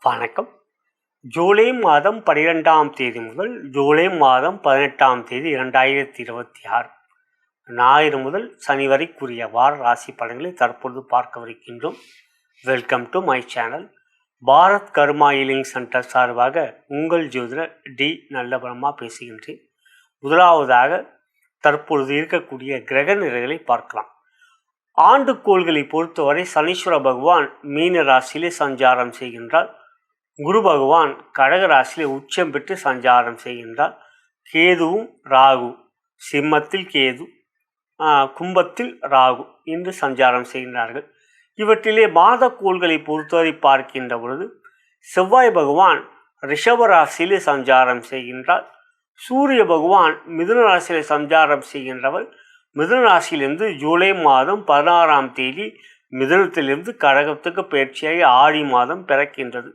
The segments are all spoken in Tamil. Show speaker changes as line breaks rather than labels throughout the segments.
வணக்கம். ஜூலை மாதம் 12ஆம் தேதி முதல் ஜூலை மாதம் 18ஆம் தேதி 2026 ஞாயிறு முதல் சனி வரைக்குரிய வார ராசி பலன்களை தற்பொழுது பார்க்கவிருக்கின்றோம். Welcome to my channel. Bharat karma healing centre சார்பாக உங்கள் ஜோதிடர் டி நல்லபரமா பேசுகின்றேன். முதலாவதாக தற்பொழுது இருக்கக்கூடிய கிரக நிலைகளை பார்க்கலாம். ஆண்டுக்கோள்களை பொறுத்தவரை சனீஸ்வர பகவான் மீன ராசியிலே சஞ்சாரம் செய்கின்றார். குரு பகவான் கடக ராசியிலே உச்சம் பெற்று சஞ்சாரம் செய்கின்றார். கேதுவும் ராகு, சிம்மத்தில் கேது, கும்பத்தில் ராகு இன்று சஞ்சாரம் செய்கின்றார்கள். இவற்றிலே மாத கோள்களை பொறுத்தவரை பார்க்கின்ற பொழுது செவ்வாய் பகவான் ரிஷப ராசியிலே சஞ்சாரம் செய்கின்றார். சூரிய பகவான் மிதுன ராசியிலே சஞ்சாரம் செய்கின்றவர். மிதுன ராசியிலிருந்து ஜூலை மாதம் 16ஆம் தேதி மிதுனத்திலிருந்து கடகத்துக்கு பயிற்சியாகி ஆடி மாதம் பிறக்கின்றது.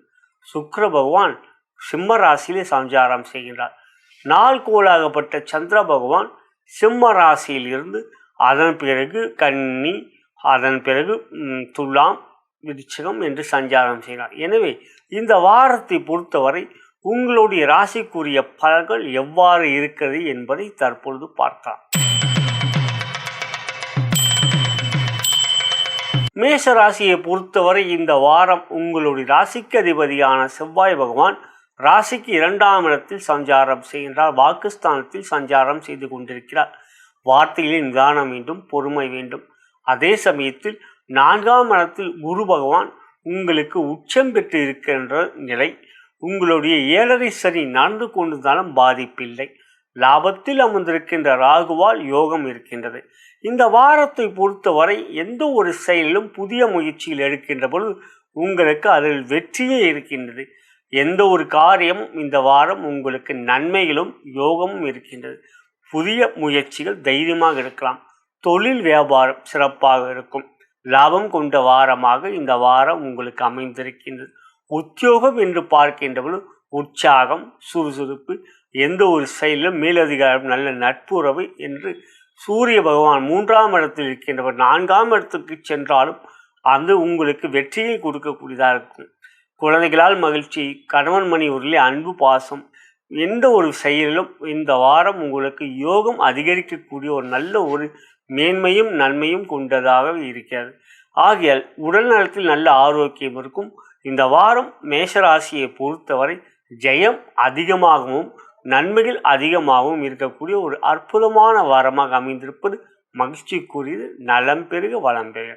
சுக்கிர பகவான் சிம்ம ராசியிலே சஞ்சாரம் செய்கின்றார். நாள் கோளாகப்பட்ட சந்திர பகவான் சிம்ம ராசியிலிருந்து அதன் பிறகு கன்னி, அதன் பிறகு துலாம், விருச்சிகம் என்று சஞ்சாரம் செய்கிறார். எனவே இந்த வாரத்தை பொறுத்தவரை உங்களுடைய ராசிக்குரிய பலன்கள் எவ்வாறு இருக்கிறது என்பதை தற்பொழுது பார்க்கலாம். மேஷ ராசியை பொறுத்தவரை இந்த வாரம் உங்களுடைய ராசிக்கு அதிபதியான செவ்வாய் பகவான் ராசிக்கு 2ஆம் இடத்தில் சஞ்சாரம் செய்கின்றார். வாக்குஸ்தானத்தில் சஞ்சாரம் செய்து கொண்டிருக்கிறார். வார்த்தைகளில் நிதானம் வேண்டும், பொறுமை வேண்டும். அதே சமயத்தில் 4ஆம் இடத்தில் குரு பகவான் உங்களுக்கு உச்சம் பெற்று இருக்கின்ற நிலை. உங்களுடைய 7.5 சனி நடந்து கொண்டிருந்தாலும் பாதிப்பில்லை. லாபத்தில் அமர்ந்திருக்கின்ற ராகுவால் யோகம் இருக்கின்றது. இந்த வாரத்தை பொறுத்தவரை எந்த ஒரு செயலிலும் புதிய முயற்சியில் எடுக்கின்ற பொழுது உங்களுக்கு அதில் வெற்றியே இருக்கின்றது. எந்த ஒரு காரியமும் இந்த வாரம் உங்களுக்கு நன்மைகளும் யோகமும் இருக்கின்றது. புதிய முயற்சிகள் தைரியமாக எடுக்கலாம். தொழில் வியாபாரம் சிறப்பாக இருக்கும். லாபம் கொண்ட வாரமாக இந்த வாரம் உங்களுக்கு அமைந்திருக்கின்றது. உத்தியோகம் என்று பார்க்கின்ற பொழுது உற்சாகம், சுறுசுறுப்பு, எந்த ஒரு செயலிலும் மேலதிகாரம், நல்ல நட்புறவு என்று சூரிய பகவான் 3ஆம் இடத்தில் இருக்கின்றவர் 4ஆம் இடத்துக்கு சென்றாலும் அது உங்களுக்கு வெற்றியை கொடுக்கக்கூடியதாக இருக்கும். குழந்தைகளால் மகிழ்ச்சி, கணவன் மணி உரிலே அன்பு, பாசம், எந்த ஒரு செயலிலும் இந்த வாரம் உங்களுக்கு யோகம் அதிகரிக்கக்கூடிய ஒரு நல்ல ஒரு மேன்மையும் நன்மையும் கொண்டதாக இருக்கிறது. ஆகையால் உடல் நலத்தில் நல்ல ஆரோக்கியம் இருக்கும். இந்த வாரம் மேஷராசியை பொறுத்தவரை ஜெயம் அதிகமாகவும் நன்மைகள் அதிகமாகவும் இருக்கக்கூடிய ஒரு அற்புதமான வாரமாக அமைந்திருப்பது மகிழ்ச்சிக்குரியது. நலம் பெருக வளம் பெறுக.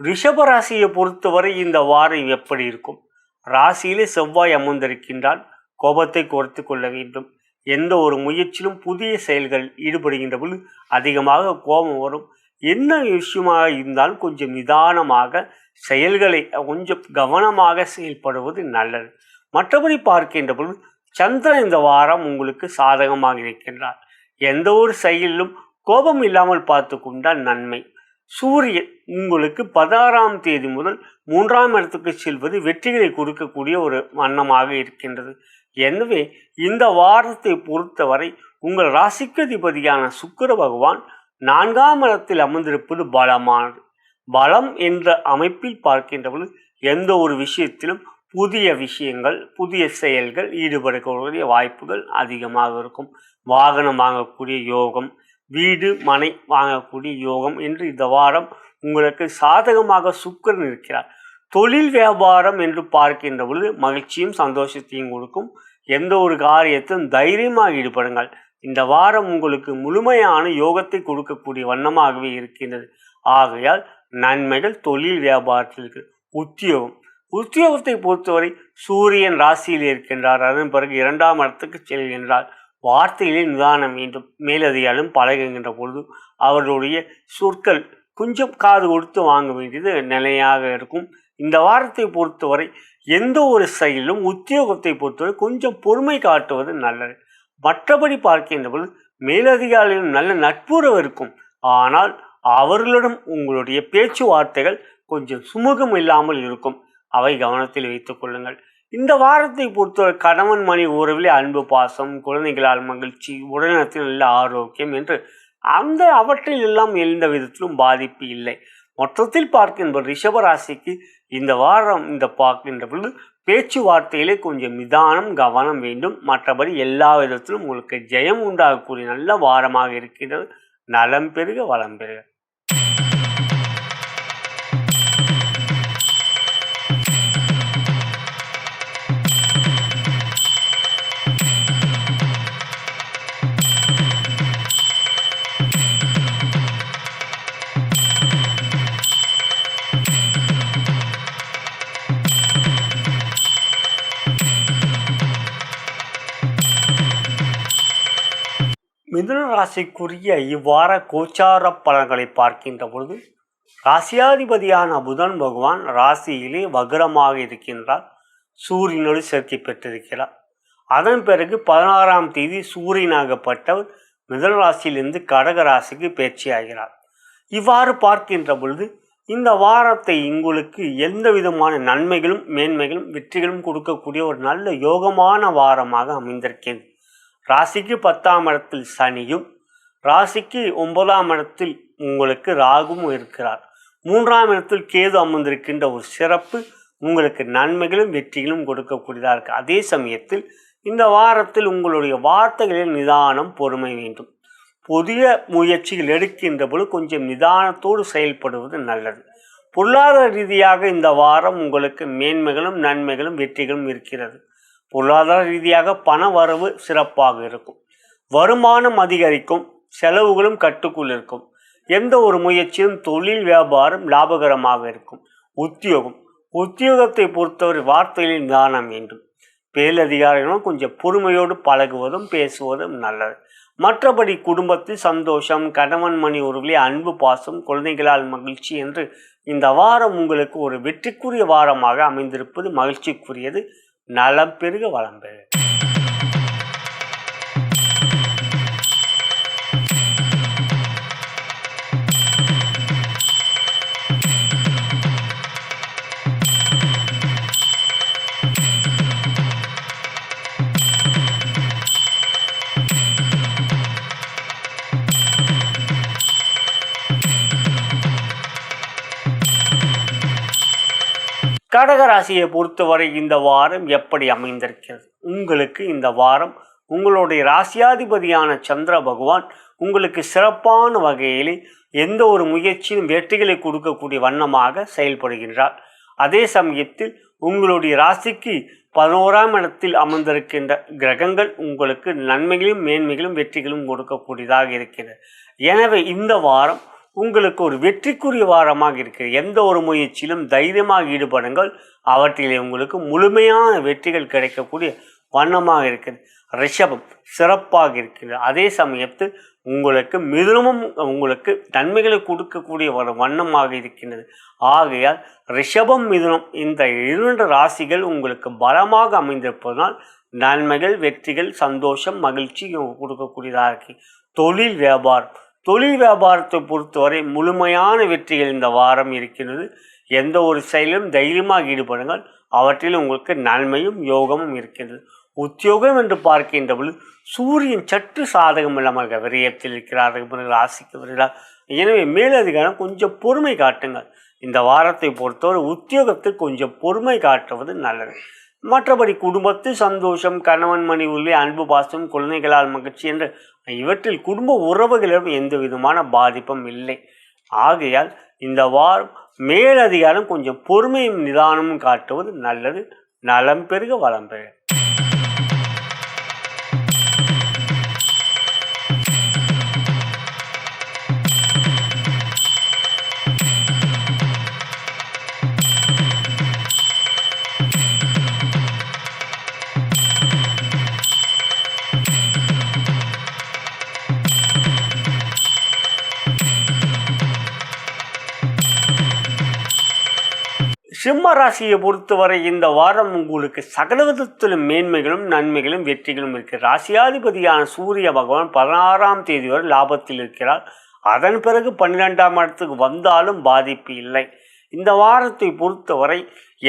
ரிஷப ராசியை பொறுத்தவரை இந்த வாரம் எப்படி இருக்கும்? ராசியிலே செவ்வாய் அமர்ந்திருக்கின்றால் கோபத்தை குறைத்து கொள்ள வேண்டும். எந்த ஒரு முயற்சியிலும் புதிய செயல்கள் ஈடுபடுகின்ற பொழுது அதிகமாக கோபம் வரும். என்ன விஷயமாக இருந்தாலும் கொஞ்சம் நிதானமாக செயல்களை கொஞ்சம் கவனமாக செயல்படுவது நல்லது. மற்றபடி பார்க்கின்ற பொழுது சந்திரன் இந்த வாரம் உங்களுக்கு சாதகமாக இருக்கின்றார். எந்த ஒரு செயலிலும் கோபம் இல்லாமல் பார்த்து கொண்டால் நன்மை. சூரியன் உங்களுக்கு 16ஆம் தேதி முதல் 3ஆம் இடத்துக்கு செல்வது வெற்றிகளை கொடுக்கக்கூடிய ஒரு வண்ணமாக இருக்கின்றது. எனவே இந்த வாரத்தை பொறுத்தவரை உங்கள் ராசிக்கு அதிபதியான சுக்கிர பகவான் 4ஆம் இடத்தில் அமர்ந்திருப்பது பலமானது. பலம் என்ற அமைப்பில் பார்க்கின்ற பொழுது எந்த ஒரு விஷயத்திலும் புதிய விஷயங்கள், புதிய செயல்கள் ஈடுபடக்கூடிய வாய்ப்புகள் அதிகமாக இருக்கும். வாகனம் வாங்கக்கூடிய யோகம், வீடு மனை வாங்கக்கூடிய யோகம் என்று இந்த வாரம் உங்களுக்கு சாதகமாக சுக்கிரன் இருக்கிறார். தொழில் வியாபாரம் என்று பார்க்கின்ற பொழுது மகிழ்ச்சியும் சந்தோஷத்தையும் கொடுக்கும். எந்த ஒரு காரியத்தையும் தைரியமாக ஈடுபடுங்கள். இந்த வாரம் உங்களுக்கு முழுமையான யோகத்தை கொடுக்கக்கூடிய வண்ணமாகவே இருக்கின்றது. ஆகையால் நன்மைகள் தொழில் வியாபாரத்தில் இருக்கு. உத்தியோகத்தை பொறுத்தவரை சூரியன் ராசியில் இருக்கின்றார். அதன் பிறகு 2ஆம் இடத்துக்கு செல்கின்றார். வார்த்தைகளில் நிதானம் வேண்டும். மேலதிகாரம் பழகுகின்ற பொழுது அவர்களுடைய சொற்கள் கொஞ்சம் காது கொடுத்து வாங்க வேண்டியது நிலையாக இருக்கும். இந்த வாரத்தை பொறுத்தவரை எந்த ஒரு செயலும் உத்தியோகத்தை பொறுத்தவரை கொஞ்சம் பொறுமை காட்டுவது நல்லது. மற்றபடி பார்க்கின்ற பொழுது மேலதிகாரிகளும் நல்ல நட்புறவு இருக்கும். ஆனால் அவர்களிடம் உங்களுடைய பேச்சுவார்த்தைகள் கொஞ்சம் சுமூகம் இல்லாமல் இருக்கும். அவை கவனத்தில் வைத்துக் கொள்ளுங்கள். இந்த வாரத்தை பொறுத்தவரை கணவன் மணி உறவிலே அன்பு, பாசம், குழந்தைகளால் மகிழ்ச்சி, உடல்நலத்தில் நல்ல ஆரோக்கியம் என்று அவற்றில் எல்லாம் எந்த விதத்திலும் பாதிப்பு இல்லை. மொத்தத்தில் பார்க்கின்ற ரிஷபராசிக்கு இந்த வாரம் பார்க்கின்ற பொழுது பேச்சுவார்த்தையிலே கொஞ்சம் நிதானம், கவனம் வேண்டும். மற்றபடி எல்லா விதத்திலும் உங்களுக்கு ஜெயம் உண்டாகக்கூடிய நல்ல வாரமாக இருக்கின்றது. நலம் பெருக, வளம் பெருக. மிதுன ராசிக்குரிய இவ்வார கோச்சார பலன்களை பார்க்கின்ற பொழுது ராசியாதிபதியான புதன் பகவான் ராசியிலே வக்ரமாக இருக்கின்றார். சூரியனோடு சேர்க்கை பெற்றிருக்கிறார். அதன் பிறகு 16ஆம் தேதி சூரியனாகப்பட்டவர் மிதுன ராசியிலிருந்து கடக ராசிக்கு பயிற்சியாகிறார். இவ்வாறு பார்க்கின்ற பொழுது இந்த வாரத்தை உங்களுக்கு எந்த விதமான நன்மைகளும், மேன்மைகளும், வெற்றிகளும் கொடுக்கக்கூடிய ஒரு நல்ல யோகமான வாரமாக அமைந்திருக்கிறது. ராசிக்கு 10ஆம் இடத்தில் சனியும், ராசிக்கு 9ஆம் இடத்தில் உங்களுக்கு ராகுவும் இருக்கிறார். 3ஆம் இடத்தில் கேது அமர்ந்திருக்கின்ற ஒரு சிறப்பு உங்களுக்கு நன்மைகளும் வெற்றிகளும் கொடுக்கக்கூடியதாக இருக்குது. அதே சமயத்தில் இந்த வாரத்தில் உங்களுடைய வார்த்தைகளில் நிதானம், பொறுமை வேண்டும். புதிய முயற்சிகள் எடுக்கின்ற பொழுது கொஞ்சம் நிதானத்தோடு செயல்படுவது நல்லது. பொருளாதார ரீதியாக இந்த வாரம் உங்களுக்கு மேன்மைகளும், நன்மைகளும், வெற்றிகளும் இருக்கிறது. பொருளாதார ரீதியாக பண வரவு சிறப்பாக இருக்கும். வருமானம் அதிகரிக்கும். செலவுகளும் கட்டுக்குள் இருக்கும். எந்த ஒரு முயற்சியும், தொழில், வியாபாரம் லாபகரமாக இருக்கும். உத்தியோகத்தை பொறுத்தவரை வார்த்தைகளில் நிதானம் வேண்டும். மேலதிகாரிகளும் கொஞ்சம் பொறுமையோடு பழகுவதும் பேசுவதும் நல்லது. மற்றபடி குடும்பத்தில் சந்தோஷம், கணவன் மணி உறவிலே அன்பு, பாசம், குழந்தைகளால் மகிழ்ச்சி என்று இந்த வாரம் உங்களுக்கு ஒரு வெற்றிக்குரிய வாரமாக அமைந்திருப்பது மகிழ்ச்சிக்குரியது. நலம் பெருக, வளம் பெருக. கடகராசியை பொறுத்தவரை இந்த வாரம் எப்படி அமைந்திருக்கிறது? உங்களுக்கு இந்த வாரம் உங்களுடைய ராசியாதிபதியான சந்திர பகவான் உங்களுக்கு சிறப்பான வகையில் எந்த ஒரு முயற்சியும் வெற்றிகளை கொடுக்கக்கூடிய வண்ணமாக செயல்படுகின்றார். அதே சமயத்தில் உங்களுடைய ராசிக்கு 11ஆம் இடத்தில் அமர்ந்திருக்கின்ற கிரகங்கள் உங்களுக்கு நன்மைகளும், மேன்மைகளும், வெற்றிகளும் கொடுக்கக்கூடியதாக இருக்கிறது. எனவே இந்த வாரம் உங்களுக்கு ஒரு வெற்றிக்குரிய வாரமாக இருக்கிறது. எந்த ஒரு முயற்சியிலும் தைரியமாக ஈடுபடுங்கள். அவற்றிலே உங்களுக்கு முழுமையான வெற்றிகள் கிடைக்கக்கூடிய வண்ணமாக இருக்கிறது. ரிஷபம் சிறப்பாக இருக்கிறது. அதே சமயத்தில் உங்களுக்கு மிதுனமும் உங்களுக்கு நன்மைகளை கொடுக்கக்கூடிய ஒரு வண்ணமாக இருக்கின்றது. ஆகையால் ரிஷபம், மிதுனம் இந்த 2 ராசிகள் உங்களுக்கு பலமாக அமைந்திருப்பதனால் நன்மைகள், வெற்றிகள், சந்தோஷம், மகிழ்ச்சி கொடுக்கக்கூடியதாக இருக்கு. தொழில் வியாபாரத்தை பொறுத்தவரை முழுமையான வெற்றிகள் இந்த வாரம் இருக்கின்றது. எந்த ஒரு செயலிலும் தைரியமாக ஈடுபடுங்கள். அவற்றில் உங்களுக்கு நன்மையும், யோகமும் இருக்கின்றது. உத்தியோகம் என்று பார்க்கின்ற பொழுது சூரியன் சற்று சாதகம் இல்லாமல் விரயத்தில் இருக்கிறார்கள், ராசிக்கு வருகிறார். எனவே மேலதிகாரம் கொஞ்சம் பொறுமை காட்டுங்கள். இந்த வாரத்தை பொறுத்தவரை உத்தியோகத்தில் கொஞ்சம் பொறுமை காட்டுவது நல்லது. மற்றபடி குடும்பத்தில் சந்தோஷம், கணவன் மணி உள்ளே அன்பு, பாசம், குழந்தைகளால் மகிழ்ச்சி என்று இவற்றில் குடும்ப உறவுகளிடம் எந்த விதமான பாதிப்பும் இல்லை. ஆகையால் இந்த வாரம் மேலதிகாரம் கொஞ்சம் பொறுமையும் நிதானமும் காட்டுவது நல்லது. நலம் பெருக, வளம் பெருக. சிம்ம ராசியை பொறுத்தவரை இந்த வாரம் உங்களுக்கு சகல விதத்திலும் மேன்மைகளும் நன்மைகளும் வெற்றிகளும் இருக்கிறது. ராசியாதிபதியான சூரிய பகவான் 16ஆம் தேதி வரை லாபத்தில் இருக்கிறார். அதன் பிறகு 12ஆம் இடத்துக்கு வந்தாலும் பாதிப்பு இல்லை. இந்த வாரத்தை பொறுத்தவரை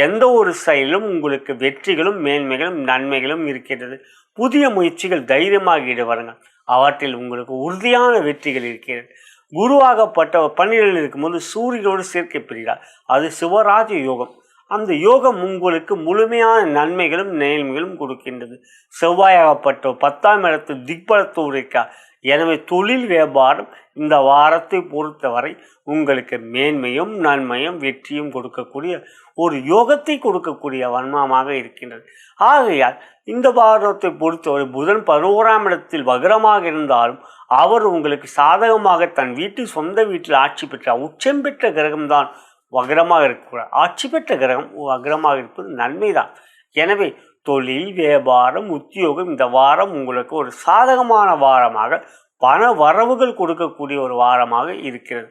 எந்த ஒரு செயலும் உங்களுக்கு வெற்றிகளும் மேன்மைகளும் நன்மைகளும் இருக்கிறது. புதிய முயற்சிகள் தைரியமாக ஈடுபடுங்கள். அவற்றில் உங்களுக்கு உறுதியான வெற்றிகள் இருக்கிறது. குருவாகப்பட்ட 12 இருக்கும்போது சூரியனோடு சேர்க்கை பெறுகிறார். அது சிவராஜ யோகம். அந்த யோகம் உங்களுக்கு முழுமையான நன்மைகளும் நேர்மைகளும் கொடுக்கின்றது. செவ்வாயாகப்பட்ட 10ஆம் இடத்து திக்பலத்தோடு இருக்கார். எனவே தொழில் வியாபாரம் இந்த வாரத்தை பொறுத்தவரை உங்களுக்கு மேன்மையும் நன்மையும் வெற்றியும் கொடுக்கக்கூடிய ஒரு யோகத்தை கொடுக்கக்கூடிய வன்மமாக இருக்கின்றது. ஆகையால் இந்த வாரத்தை பொறுத்தவரை புதன் 11ஆம் இடத்தில் வக்ரமாக இருந்தாலும் அவர் உங்களுக்கு சாதகமாக தன் சொந்த வீட்டில் ஆட்சி பெற்றார். உச்சம் பெற்ற கிரகம்தான் வக்ரமாக இருக்கக்கூடாது. ஆட்சி பெற்ற கிரகம் வக்ரமாக இருப்பது நன்மைதான். எனவே தொழில் வியாபாரம் உத்தியோகம் இந்த வாரம் உங்களுக்கு ஒரு சாதகமான வாரமாக பண வரவுகள் கொடுக்கக்கூடிய ஒரு வாரமாக இருக்கிறது.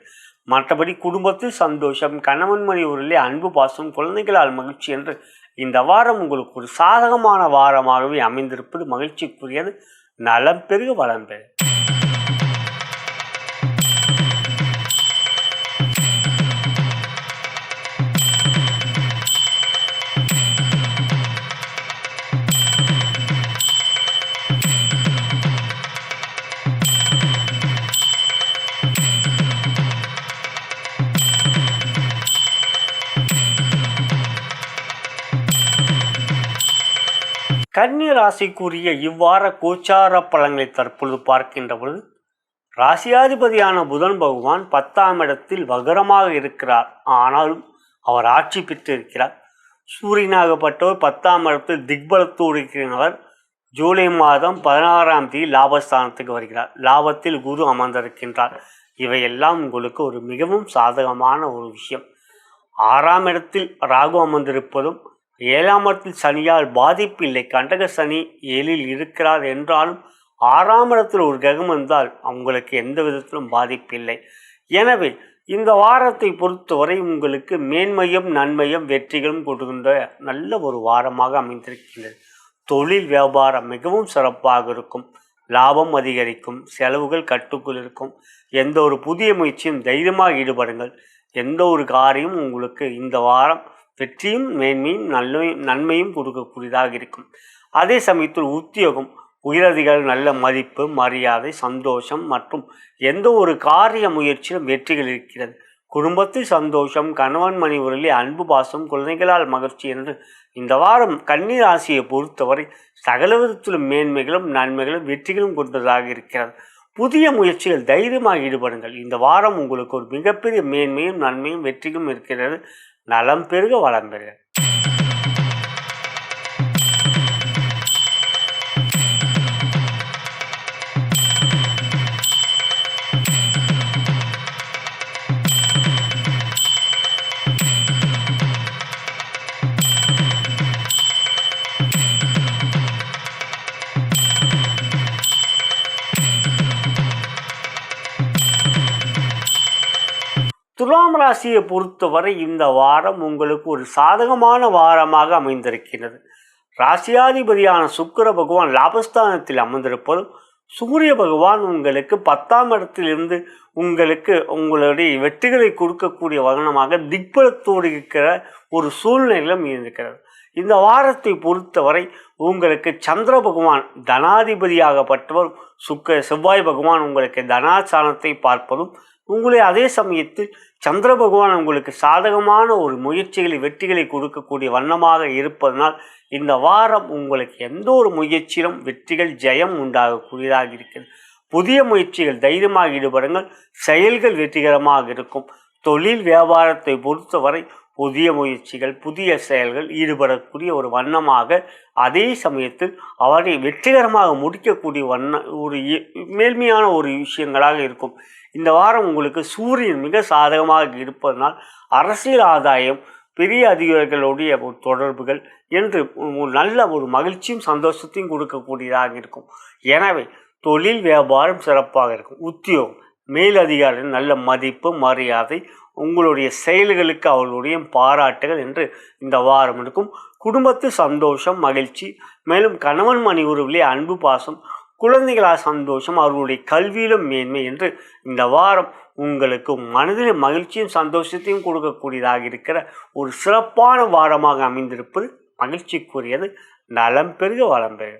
மற்றபடி குடும்பத்தில் சந்தோஷம், கணவன் மணி உரிலே அன்பு பாசம், குழந்தைகளால் மகிழ்ச்சி என்று இந்த வாரம் உங்களுக்கு ஒரு சாதகமான வாரமாகவே அமைந்திருப்பது மகிழ்ச்சிக்குரியது. நலம் பெருக வளம் பெறுக. கன்னி ராசிக்குரிய இவ்வார கோச்சார பலன்களை தற்பொழுது பார்க்கின்ற பொழுது ராசியாதிபதியான புதன் பகவான் 10ஆம் இடத்தில் வக்ரமாக இருக்கிறார். ஆனாலும் அவர் ஆட்சி பெற்று இருக்கிறார். சூரியனாகப்பட்டவர் 10ஆம் இடத்தில் திக்பலத்தோடு இருக்கிறவர். ஜூலை மாதம் 16ஆம் தேதி லாபஸ்தானத்துக்கு வருகிறார். லாபத்தில் குரு அமர்ந்திருக்கின்றார். இவையெல்லாம் உங்களுக்கு ஒரு மிகவும் சாதகமான ஒரு விஷயம். 6ஆம் இடத்தில் ராகு அமர்ந்திருப்பதும் 7ஆம் இடத்தில் சனியால் பாதிப்பு இல்லை. கண்டக சனி 7இல் இருக்கிறார் என்றாலும் 6ஆம் இடத்தில் ஒரு கிரகம் வந்தால் உங்களுக்கு எந்த விதத்திலும் பாதிப்பு இல்லை. எனவே இந்த வாரத்தை பொறுத்தவரை உங்களுக்கு மேன்மையும் நன்மையும் வெற்றிகளும் கொடுக்கின்ற நல்ல ஒரு வாரமாக அமைந்திருக்கின்றது. தொழில் வியாபாரம் மிகவும் சிறப்பாக இருக்கும். லாபம் அதிகரிக்கும். செலவுகள் கட்டுக்குள் இருக்கும். எந்த ஒரு புதிய முயற்சியும் தைரியமாக ஈடுபடுங்கள். எந்த ஒரு காரியம் உங்களுக்கு இந்த வாரம் வெற்றியும் மேன்மையும் நன்மையும் கொடுக்கக்கூடியதாக இருக்கும். அதே சமயத்தில் உத்தியோகம் உயரதிகாரி நல்ல மதிப்பு, மரியாதை, சந்தோஷம் மற்றும் எந்த ஒரு காரிய முயற்சியிலும் வெற்றிகள் இருக்கிறது. குடும்பத்தில் சந்தோஷம், கணவன் மணி உறவிலே அன்பு பாசம், குழந்தைகளால் மகிழ்ச்சி என்று இந்த வாரம் கன்னி ராசியை பொறுத்தவரை சகல விதத்திலும் மேன்மைகளும் நன்மைகளும் வெற்றிகளும் கொண்டதாக இருக்கிறது. புதிய முயற்சிகள் தைரியமாக ஈடுபடுங்கள். இந்த வாரம் உங்களுக்கு ஒரு மிகப்பெரிய மேன்மையும் நன்மையும் வெற்றியும் இருக்கிறது. நலம் பெருக வளம் பெறுக. துலாம் ராசியை பொறுத்தவரை இந்த வாரம் உங்களுக்கு ஒரு சாதகமான வாரமாக அமைந்திருக்கிறது. ராசியாதிபதியான சுக்கிர பகவான் லாபஸ்தானத்தில் அமர்ந்திருப்பதும் சூரிய பகவான் உங்களுக்கு 10ஆம் இடத்திலிருந்து உங்களுக்கு உங்களுடைய வெற்றிகளை கொடுக்கக்கூடிய வகனமாக திக்பலத்தோடு இருக்கிற ஒரு சூழ்நிலையிலும் இருக்கிறது. இந்த வாரத்தை பொறுத்தவரை உங்களுக்கு சந்திர பகவான் தனாதிபதியாகப்பட்டவர் செவ்வாய் பகவான் உங்களுக்கு தனாசானத்தை பார்ப்பதும் உங்களை அதே சமயத்தில் சந்திர பகவான் உங்களுக்கு சாதகமான ஒரு முயற்சிகளை வெற்றிகளை கொடுக்கக்கூடிய வண்ணமாக இருப்பதனால் இந்த வாரம் உங்களுக்கு எந்த ஒரு முயற்சியிலும் வெற்றிகள் ஜெயம் உண்டாகக்கூடியதாக இருக்கிறது. புதிய முயற்சிகள் தைரியமாக ஈடுபடுங்கள். செயல்கள் வெற்றிகரமாக இருக்கும். தொழில் வியாபாரத்தை பொறுத்தவரை புதிய முயற்சிகள் புதிய செயல்கள் ஈடுபடக்கூடிய ஒரு வண்ணமாக அதே சமயத்தில் அவரை வெற்றிகரமாக முடிக்கக்கூடிய ஒரு மேன்மையான ஒரு விஷயங்களாக இருக்கும். இந்த வாரம் உங்களுக்கு சூரியன் மிக சாதகமாக இருப்பதனால் அரசியல் ஆதாயம், பெரிய அதிகாரிகளுடைய தொடர்புகள் என்று நல்ல ஒரு மகிழ்ச்சியும் சந்தோஷத்தையும் கொடுக்கக்கூடியதாக இருக்கும். எனவே தொழில் வியாபாரம் சிறப்பாக இருக்கும். உத்தியோகம் மேலதிகாரிகள் நல்ல மதிப்பு மரியாதை உங்களுடைய செயல்களுக்கு அவர்களுடைய பாராட்டுகள் என்று இந்த வாரம் இருக்கும். குடும்பத்து சந்தோஷம், மகிழ்ச்சி, மேலும் கணவன் மணி உறவிலே அன்பு, பாசம், குழந்தைகளால் சந்தோஷம், அவர்களுடைய கல்வியிலும் மேன்மை என்று இந்த வாரம் உங்களுக்கு மனதில் மகிழ்ச்சியும் சந்தோஷத்தையும் கொடுக்கக்கூடியதாக இருக்கிற ஒரு சிறப்பான வாரமாக அமைந்திருப்பது மகிழ்ச்சிக்குரியது. நலம் பெருக வளம் பெருக.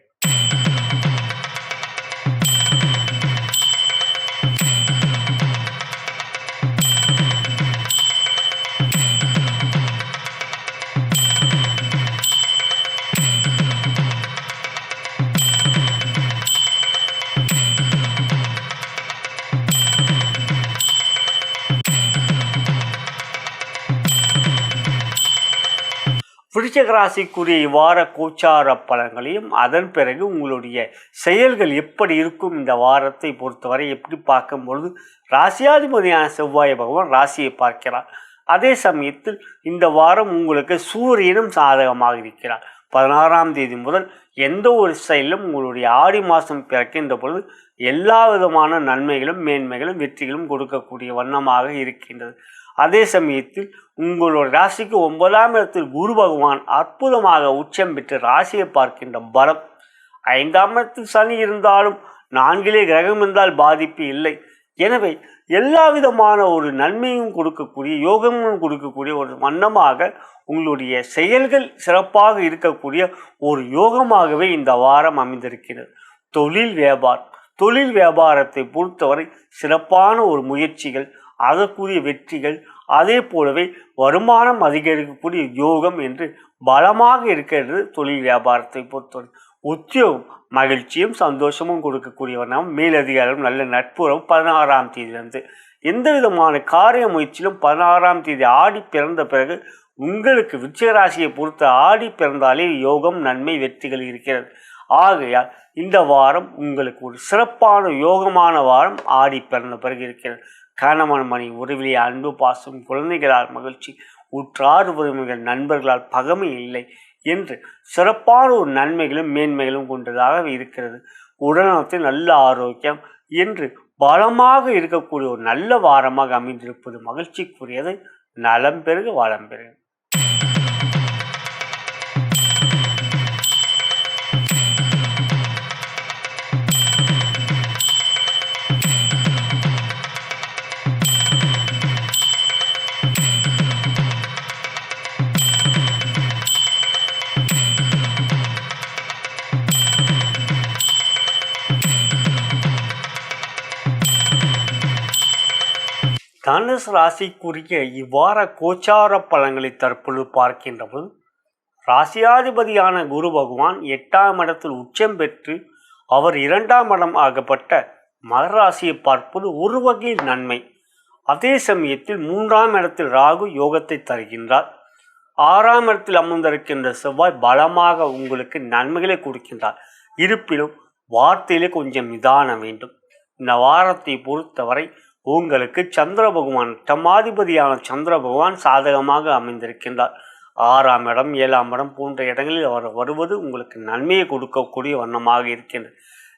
விருச்சிக ராசிக்குரிய இவ்வார கோச்சார பலன்களையும் அதன் பிறகு உங்களுடைய செயல்கள் எப்படி இருக்கும் இந்த வாரத்தை பொறுத்தவரை எப்படி பார்க்கும்பொழுது ராசியாதிபதியான செவ்வாய் பகவான் ராசியை பார்க்கிறார். அதே சமயத்தில் இந்த வாரம் உங்களுக்கு சூரியனும் சாதகமாக இருக்கிறார். 16ஆம் தேதி முதல் எந்த ஒரு செயலும் உங்களுடைய ஆடி மாதம் பிறக்கின்ற பொழுது எல்லா விதமான நன்மைகளும் மேன்மைகளும் வெற்றிகளும் கொடுக்கக்கூடிய வண்ணமாக இருக்கின்றது. அதே சமயத்தில் உங்களோட ராசிக்கு 9ஆம் இடத்தில் குரு பகவான் அற்புதமாக உச்சம் பெற்று ராசியை பார்க்கின்ற பலம். 5ஆம் இடத்தில் சனி இருந்தாலும் 4 கிரகம் இருந்தால் பாதிப்பு இல்லை. எனவே எல்லா விதமான ஒரு நன்மையும் கொடுக்கக்கூடிய யோகமும் கொடுக்கக்கூடிய ஒரு வண்ணமாக உங்களுடைய செயல்கள் சிறப்பாக இருக்கக்கூடிய ஒரு யோகமாகவே இந்த வாரம் அமைந்திருக்கிறது. தொழில் வியாபாரத்தை பொறுத்தவரை சிறப்பான ஒரு முயற்சிகள், அதற்குரிய வெற்றிகள், அதே போலவே வருமானம் அதிகரிக்கக்கூடிய யோகம் என்று பலமாக இருக்கிறது. தொழில் வியாபாரத்தை பொறுத்தவரை உத்தியோகம் மகிழ்ச்சியும் சந்தோஷமும் கொடுக்கக்கூடியவர்கள், மேலதிகாரம், நல்ல நட்புறவு. 16ஆம் தேதியிலிருந்து எந்த விதமான காரிய முயற்சியிலும் 16ஆம் தேதி ஆடி பிறந்த பிறகு உங்களுக்கு விருச்சிக ராசியை பொறுத்த ஆடி பிறந்தாலே யோகம், நன்மை, வெற்றிகள் இருக்கிறது. ஆகையால் இந்த வாரம் உங்களுக்கு ஒரு சிறப்பான யோகமான வாரம் ஆடி பிறந்த பிறகு இருக்கிறது. கணவன் மணி உறவிலே அன்பு, பாசம், குழந்தைகளால் மகிழ்ச்சி, உற்றார் உறவினர்கள், நண்பர்களால் பகைமை இல்லை என்று சிறப்பான ஒரு நன்மைகளும் மேன்மைகளும் கொண்டதாக இருக்கிறது. உடல்நலத்தில் நல்ல ஆரோக்கியம் என்று பலமாக இருக்கக்கூடிய ஒரு நல்ல வாரமாக அமைந்திருப்பது மகிழ்ச்சிக்குரியது. நலம் பெருக வளம் பெருக. தனுசு ராசிக்குரிய இவ்வார கோச்சார பலன்களை தற்பொழுது பார்க்கின்ற போது ராசியாதிபதியான குரு பகவான் 8ஆம் இடத்தில் உச்சம் பெற்று அவர் 2ஆம் இடம் ஆகப்பட்ட மகர ராசியை பார்ப்பது ஒரு வகையில் நன்மை. அதே சமயத்தில் 3ஆம் இடத்தில் ராகு யோகத்தை தருகின்றார். 6ஆம் இடத்தில் அமர்ந்திருக்கின்ற செவ்வாய் பலமாக உங்களுக்கு நன்மைகளை கொடுக்கின்றார். இருப்பினும் வார்த்தையிலே கொஞ்சம் நிதானம் வேண்டும். இந்த வாரத்தை பொறுத்தவரை உங்களுக்கு சந்திர பகவான், டமாதிபதியான சந்திர பகவான் சாதகமாக அமைந்திருக்கின்றார். 6ஆம் இடம், 7ஆம் இடம் போன்ற இடங்களில் அவர் வருவது உங்களுக்கு நன்மையை கொடுக்கக்கூடிய வண்ணமாக இருக்கின்றது.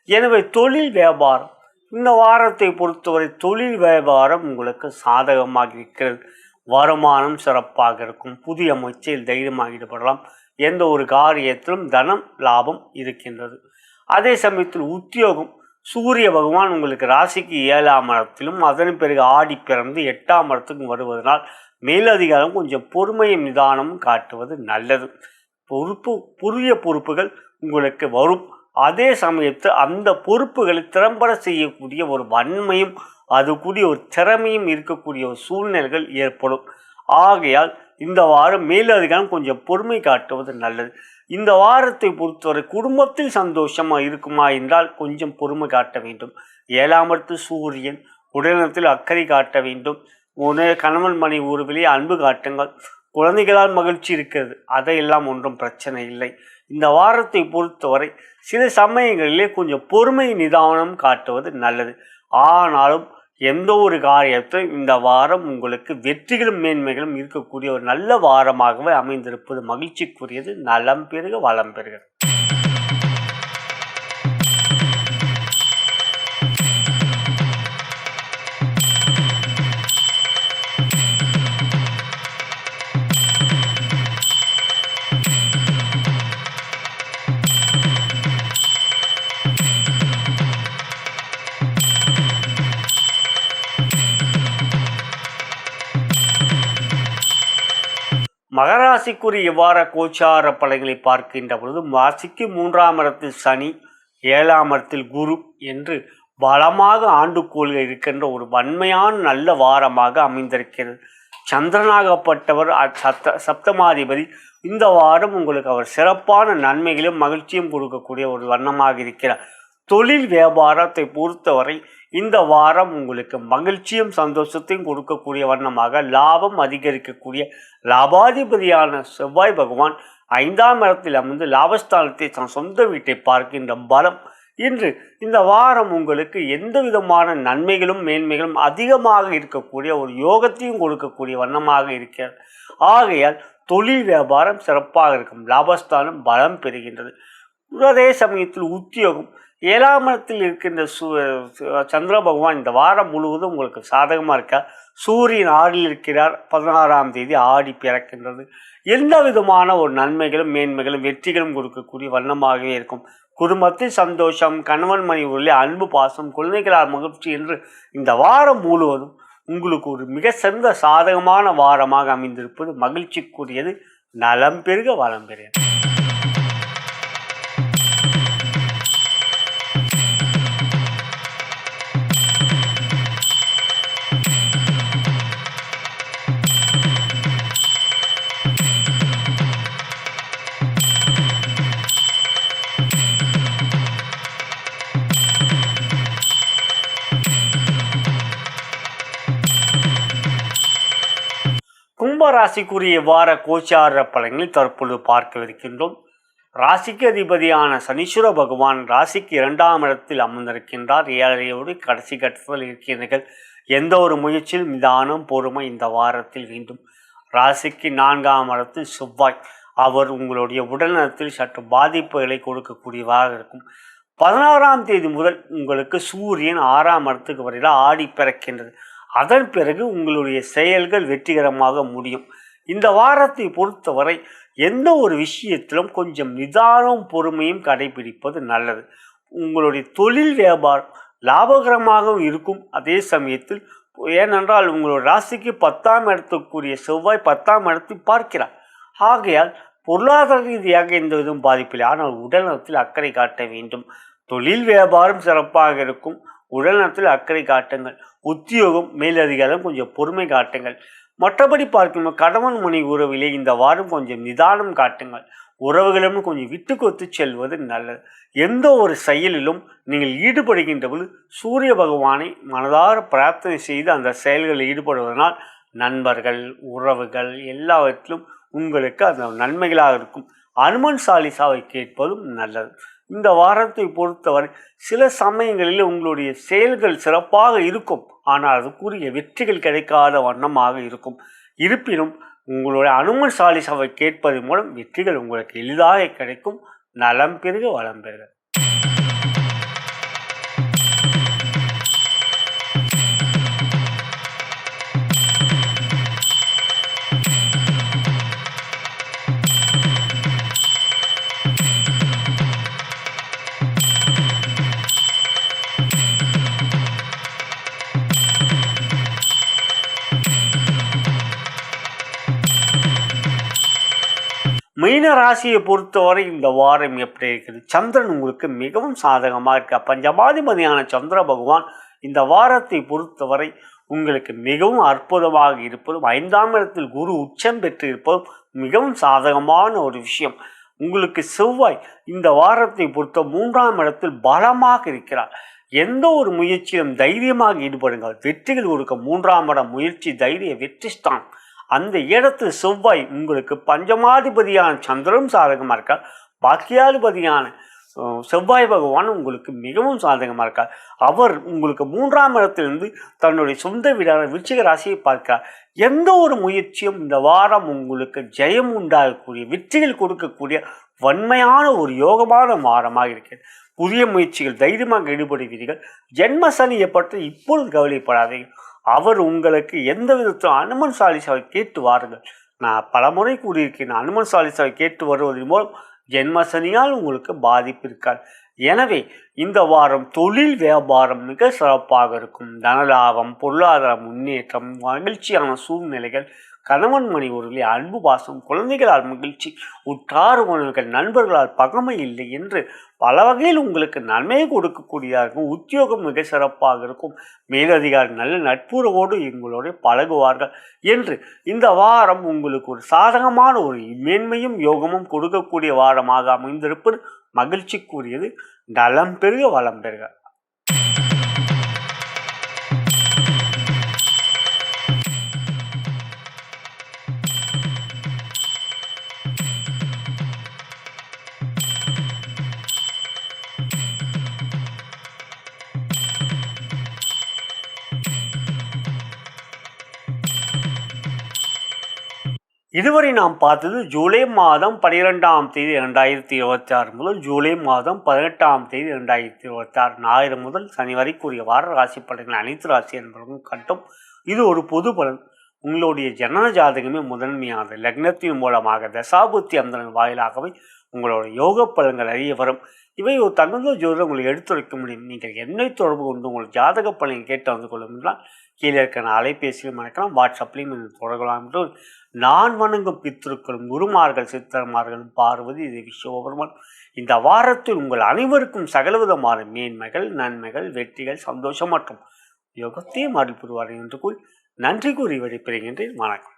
எனவே தொழில் வியாபாரம் இந்த வாரத்தை பொறுத்தவரை தொழில் வியாபாரம் உங்களுக்கு சாதகமாக இருக்கிறது. வருமானம் சிறப்பாக இருக்கும். புதிய முயற்சியில் தைரியமாக ஈடுபடலாம். எந்த ஒரு காரியத்திலும் தனம் லாபம் இருக்கின்றது. அதே சமயத்தில் உத்தியோகம் சூரிய பகவான் உங்களுக்கு ராசிக்கு 7ஆம் இடத்திலும் அதன் பிறகு ஆடி பிறந்து 8ஆம் இடத்துக்கும் வருவதனால் மேலதிகாரம் கொஞ்சம் பொறுமையும் நிதானமும் காட்டுவது நல்லது. புதிய பொறுப்புகள் உங்களுக்கு வரும். அதே சமயத்தில் அந்த பொறுப்புகளை திறம்பட செய்யக்கூடிய ஒரு வன்மையும் அது கூடிய ஒரு திறமையும் இருக்கக்கூடிய ஒரு சூழ்நிலைகள் ஏற்படும். ஆகையால் இந்த வாரம் மேலதிகாரம் கொஞ்சம் பொறுமை காட்டுவது நல்லது. இந்த வாரத்தை பொறுத்தவரை குடும்பத்தில் சந்தோஷமாக இருக்குமா என்றால் கொஞ்சம் பொறுமை காட்ட வேண்டும். 7ஆம் இடத்து சூரியன், உடல்நலத்தில் அக்கறை காட்ட வேண்டும். கணவன் மணி உறவிலே அன்பு காட்டுங்கள். குழந்தைகளால் மகிழ்ச்சி இருக்கிறது, அதையெல்லாம் ஒன்றும் பிரச்சனை இல்லை. இந்த வாரத்தை பொறுத்தவரை சில சமயங்களிலே கொஞ்சம் பொறுமை நிதானம் காட்டுவது நல்லது. ஆனாலும் எந்த ஒரு காரியத்தில் இந்த வாரம் உங்களுக்கு வெற்றிகளும் மேன்மைகளும் இருக்கக்கூடிய ஒரு நல்ல வாரமாகவே அமைந்திருப்பது மகிழ்ச்சிக்குரியது. நலம் பெருக வளம் பெறுக. கும்பராசிக்குரிய வார கோச்சார பலன்களை பார்க்கின்ற பொழுது ராசிக்கு 3ஆம் இடத்தில் சனி, 7ஆம் இடத்தில் குரு என்று பலமாக ஆண்டுகோள்கள் இருக்கின்ற ஒரு வன்மையான நல்ல வாரமாக அமைந்திருக்கிறது. சந்திரனாகப்பட்டவர் சப்தமாதிபதி. இந்த வாரம் உங்களுக்கு அவர் சிறப்பான நன்மைகளும் மகிழ்ச்சியும் கொடுக்கக்கூடிய ஒரு வண்ணமாக இருக்கிறார். தொழில் வியாபாரத்தை பொறுத்தவரை இந்த வாரம் உங்களுக்கு மகிழ்ச்சியும் சந்தோஷத்தையும் கொடுக்கக்கூடிய வண்ணமாக லாபம் அதிகரிக்கக்கூடிய லாபாதிபதியான செவ்வாய் பகவான் 5ஆம் இடத்தில் அமர்ந்து லாபஸ்தானத்தை தன் சொந்த வீட்டை பார்க்கின்ற பலம் இன்று இந்த வாரம் உங்களுக்கு எந்த விதமான நன்மைகளும் மேன்மைகளும் அதிகமாக இருக்கக்கூடிய ஒரு யோகத்தையும் கொடுக்கக்கூடிய வண்ணமாக இருக்கிறது. ஆகையால் தொழில் வியாபாரம் சிறப்பாக இருக்கும், லாபஸ்தானம் பலம் பெறுகின்றது. அதே சமயத்தில் உத்தியோகம் 7ஆம் இடத்தில் இருக்கின்ற சந்திர பகவான் இந்த வாரம் முழுவதும் உங்களுக்கு சாதகமாக இருக்கார். சூரியன் ஆடில் இருக்கிறார். 16ஆம் தேதி ஆடி பிறக்கின்றது. எந்த விதமான ஒரு நன்மைகளும் மேன்மைகளும் வெற்றிகளும் கொடுக்கக்கூடிய வண்ணமாகவே இருக்கும். குடும்பத்தில் சந்தோஷம், கணவன் மனைவி உள்ள அன்பு பாசம், குழந்தைகளால் மகிழ்ச்சி என்று இந்த வாரம் முழுவதும் உங்களுக்கு ஒரு மிக சிறந்த சாதகமான வாரமாக அமைந்திருப்பது மகிழ்ச்சிக்குரியது. நலம் பெருக வளம் பெறுக. கும்பராசிக்குரிய வார கோச்சார பலன்களை தற்பொழுது பார்க்கவிருக்கின்றோம். ராசிக்கு அதிபதியான சனீஸ்வர பகவான் ராசிக்கு 2ஆம் இடத்தில் அமர்ந்திருக்கின்றார். 7ரையோடு கடைசி கட்டத்தில் இருக்கிறீர்கள். எந்த ஒரு முயற்சியில் நிதானம் பொறுமை இந்த வாரத்தில் வேண்டும். ராசிக்கு 4ஆம் இடத்தில் செவ்வாய், அவர் உங்களுடைய உடல்நலத்தில் சற்று பாதிப்புகளை கொடுக்கக்கூடியவாக இருக்கும். 16ஆம் தேதி முதல் உங்களுக்கு சூரியன் 6ஆம் இடத்துக்கு வரையில் ஆடி பிறக்கின்றது. அதன் பிறகு உங்களுடைய செயல்கள் வெற்றிகரமாக முடியும். இந்த வாரத்தை பொறுத்தவரை எந்த ஒரு விஷயத்திலும் கொஞ்சம் நிதானம் பொறுமையும் கடைபிடிப்பது நல்லது. உங்களுடைய தொழில் வியாபாரம் லாபகரமாகவும் இருக்கும். அதே சமயத்தில் ஏனென்றால் உங்களுடைய ராசிக்கு 10ஆம் இடத்துக்குரிய செவ்வாய் 10ஆம் இடத்தை பார்க்கிறார். ஆகையால் பொருளாதார ரீதியாக எந்த விதம் பாதிப்பில்லை. ஆனால் உடல்நலத்தில் அக்கறை காட்ட வேண்டும். தொழில் வியாபாரம் சிறப்பாக இருக்கும். உடல்நலத்தில் அக்கறை காட்டுங்கள். உத்தியோகம் மேலதிகாரம் கொஞ்சம் பொறுமை காட்டுங்கள். மற்றபடி பார்க்கணும், கணவன் மனைவி உறவிலே இந்த வாரம் கொஞ்சம் நிதானம் காட்டுங்கள். உறவுகளும் கொஞ்சம் விட்டு கொடுத்து செல்வது நல்லது. எந்த ஒரு செயலிலும் நீங்கள் ஈடுபடுகின்ற பொழுது சூரிய பகவானை மனதார பிரார்த்தனை செய்து அந்த செயல்களில் ஈடுபடுவதனால் நண்பர்கள் உறவுகள் எல்லாவற்றிலும் உங்களுக்கு அந்த நன்மைகளாக இருக்கும். அனுமன் சாலிசாவை கேட்பதும் நல்லது. இந்த வாரத்தை பொறுத்தவரை சில சமயங்களில் உங்களுடைய செயல்கள் சிறப்பாக இருக்கும். ஆனால் அதுக்குரிய வெற்றிகள் கிடைக்காத வண்ணமாக இருக்கும். இருப்பினும் உங்களுடைய அனுமன் சாலிசாவை கேட்பதன் மூலம் வெற்றிகள் உங்களுக்கு எளிதாக கிடைக்கும். நலம் பெருக வளம் பெறுக. மீன ராசியை பொறுத்தவரை இந்த வாரம் எப்படி இருக்குது? சந்திரன் உங்களுக்கு மிகவும் சாதகமாக இருக்க. பஞ்சமாதிபதியான சந்திர பகவான் இந்த வாரத்தை பொறுத்தவரை உங்களுக்கு மிகவும் அற்புதமாக இருப்பதும் 5ஆம் இடத்தில் குரு உச்சம் பெற்று இருப்பதும் மிகவும் சாதகமான ஒரு விஷயம். உங்களுக்கு செவ்வாய் இந்த வாரத்தை பொறுத்த 3ஆம் இடத்தில் பலமாக இருக்கிறார். எந்த ஒரு முயற்சியிலும் தைரியமாக ஈடுபடுங்கள். வெற்றிகள் கொடுக்க 3ஆம் இடம் முயற்சி தைரிய வெற்றிஸ்தான். அந்த இடத்தில் செவ்வாய் உங்களுக்கு பஞ்சமாதிபதியான சந்திரனும் சாதகமாக இருக்கார். பாக்கியாதிபதியான செவ்வாய் பகவான் உங்களுக்கு மிகவும் சாதகமாக இருக்கார். அவர் உங்களுக்கு 3ஆம் இடத்திலிருந்து தன்னுடைய சொந்த வீடான விருச்சிக ராசியை பார்க்கிறார். எந்த ஒரு முயற்சியும் இந்த வாரம் உங்களுக்கு ஜெயம் உண்டாகக்கூடிய வெற்றிகள் கொடுக்கக்கூடிய வன்மையான ஒரு யோகமான வாரமாக இருக்கிறது. புதிய முயற்சிகள் தைரியமாக ஈடுபடுவீர்கள். ஜென்ம சனியை பற்றி இப்பொழுது கவலைப்படாதீர்கள். அவர் உங்களுக்கு எந்த விதத்திலும் அனுமன் சாலிசாவை கேட்டு வாருங்கள். நான் பலமுறை கூறியிருக்கேன், அனுமன் சாலிசாவை கேட்டு வருவதன் மூலம் ஜென்மசனியால் உங்களுக்கு பாதிப்பு இருக்காது. எனவே இந்த வாரம் தொழில் வியாபாரம் மிக சிறப்பாக இருக்கும். தனலாபம், பொருளாதார முன்னேற்றம், மகிழ்ச்சியான சூழ்நிலைகள், கணவன் மணி உறவிலே அன்பு பாசம், குழந்தைகளால் மகிழ்ச்சி, உற்றார் உறவினர்கள் நண்பர்களால் பகமை இல்லை என்று பல வகையில் உங்களுக்கு நன்மையை கொடுக்கக்கூடியதாக இருக்கும். உத்தியோகம் மிக சிறப்பாக இருக்கும். மேலதிகாரி நல்ல நட்புறவோடு உங்களோட பழகுவார்கள் என்று இந்த வாரம் உங்களுக்கு ஒரு சாதகமான ஒரு மேன்மையும் யோகமும் கொடுக்கக்கூடிய வாரமாக அமைந்திருப்பது மகிழ்ச்சிக்குரியது. நலம் பெருக வளம் பெறுக. இதுவரை நாம் பார்த்தது ஜூலை மாதம் 12ஆம் தேதி 2026 முதல் ஜூலை மாதம் 18ஆம் தேதி 2026 ஞாயிறு முதல் சனி வரைக்குரிய வார ராசி பலன்கள் அனைத்து ராசி என்பவர்களும் கட்டும். இது ஒரு பொது பலன். உங்களுடைய ஜனன ஜாதகமே முதன்மையானது. லக்னத்தின் மூலமாக தசாபுத்தி அந்தரன் வாயிலாகவே உங்களோட யோக பலன்கள் அறிய வரும். இவை ஒரு தகுந்த ஜோதிடம் உங்களுக்கு எடுத்துரைக்க முடியும். நீங்கள் என்னை தொடர்பு கொண்டு உங்கள் ஜாதக பலனை கேட்டு வந்து கொள்ளும் என்றால் கீழே இருக்கிற அலைபேசியிலும் மறக்கலாம், வாட்ஸ்அப்லையும் தொடரலாம் என்று நான் வணங்கும் பித்திருக்களும் குருமார்கள் சித்தர்மார்களும் பார்வதி தேவி சிவபெருமான் இந்த வாரத்தில் உங்கள் அனைவருக்கும் சகலவிதமான மேன்மைகள், நன்மைகள், வெற்றிகள், சந்தோஷம் மற்றும் யோகத்தையும் அருள் புரிவார்கள் என்று கூறி நன்றி கூறி விடைபெறுகின்றேன். வணக்கம்.